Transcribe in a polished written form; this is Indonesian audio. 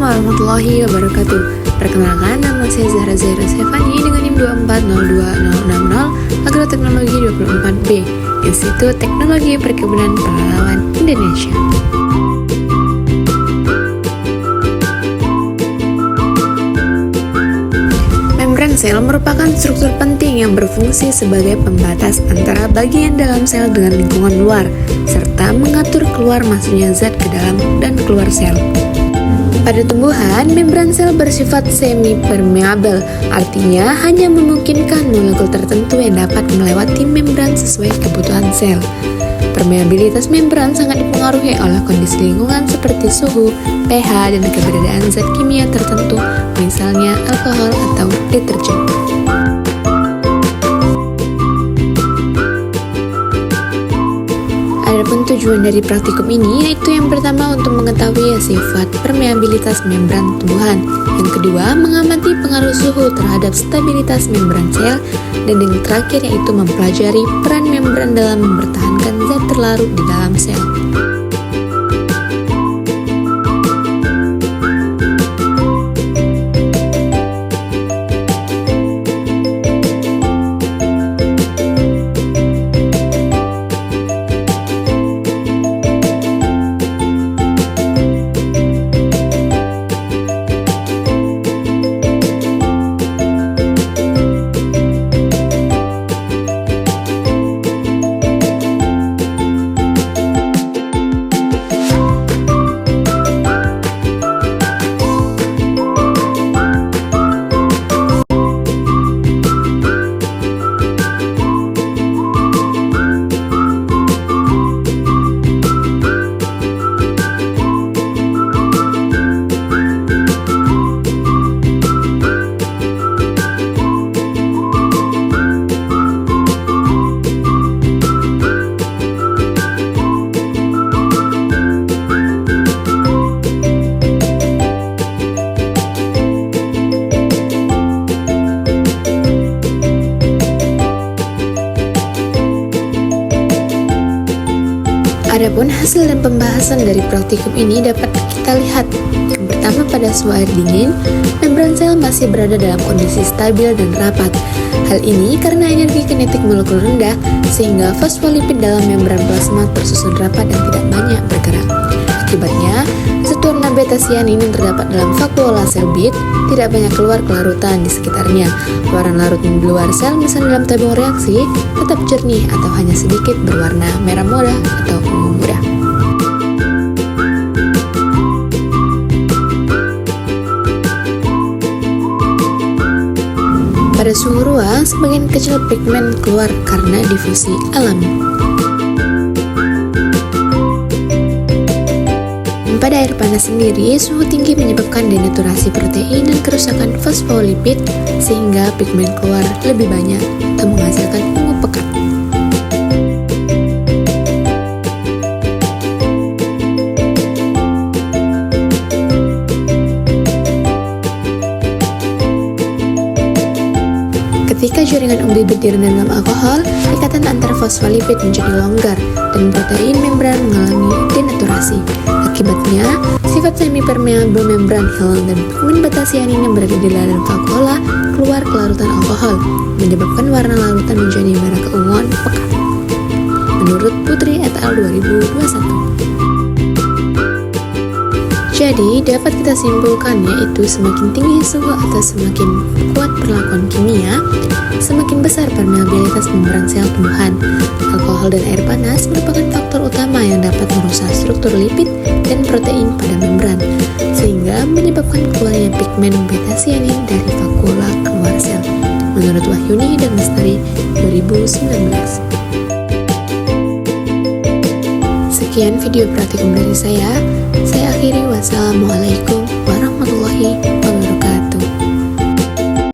warahmatullahi wabarakatuh. Perkenalkan, nama saya Zahra Sevani dengan NIM 2402060 Agroteknologi 24B, Institut Teknologi Perkebunan Pelalawan Indonesia. Membran sel merupakan struktur penting yang berfungsi sebagai pembatas antara bagian dalam sel dengan lingkungan luar, serta mengatur keluar masuknya zat ke dalam dan keluar sel. Pada tumbuhan, membran sel bersifat semi-permeabel, artinya hanya memungkinkan molekul tertentu yang dapat melewati membran sesuai kebutuhan sel. Permeabilitas membran sangat dipengaruhi oleh kondisi lingkungan seperti suhu, pH, dan keberadaan zat kimia tertentu, misalnya alkohol atau deterjen. Adapun tujuan dari praktikum ini yaitu yang pertama untuk mengetahui sifat permeabilitas membran tumbuhan, yang kedua mengamati pengaruh suhu terhadap stabilitas membran sel, dan yang terakhir yaitu mempelajari peran membran dalam mempertahankan zat terlarut di dalam sel. Adapun hasil dan pembahasan dari praktikum ini dapat kita lihat. Yang pertama, pada suhu air dingin, membran sel masih berada dalam kondisi stabil dan rapat. Hal ini karena energi kinetik molekul rendah, sehingga fosfolipid dalam membran plasma tersusun rapat dan tidak banyak bergerak. Akibatnya, zat warna beta-sianin yang terdapat dalam vakuola sel bit tidak banyak keluar ke larutan di sekitarnya. Warna larut di luar sel, misalnya dalam tabung reaksi, tetap jernih atau hanya sedikit berwarna merah muda atau ungu muda. Pada suhu ruang, sebagian kecil pigmen keluar karena difusi alami. Pada air panas sendiri, suhu tinggi menyebabkan denaturasi protein dan kerusakan fosfolipid, sehingga pigmen keluar lebih banyak atau menghasilkan ungu pekat. Ketika jaringan umbi direndam dalam alkohol, ikatan antar fosfolipid menjadi longgar dan protein membran mengalami denaturasi. Akibatnya, sifat semi-permeabel membran hilang dan pigmen beta-sianin yang berada di dalam vakuola keluar ke larutan alkohol, menyebabkan warna larutan menjadi merah keunguan pekat. Menurut Putri et al. 2021. Jadi, dapat kita simpulkan yaitu semakin tinggi suhu atau semakin kuat perlakuan kimia, semakin besar permeabilitas membran sel tumbuhan. Alkohol dan air panas merupakan faktor utama yang dapat merusak struktur lipid dan protein pada membran, sehingga menyebabkan keluarnya pigmen beta-sianin dari vakuola keluar sel. Menurut Wahyuni dan Lestari 2019. Sekian video praktikum dari saya akhiri. Wassalamualaikum warahmatullahi wabarakatuh.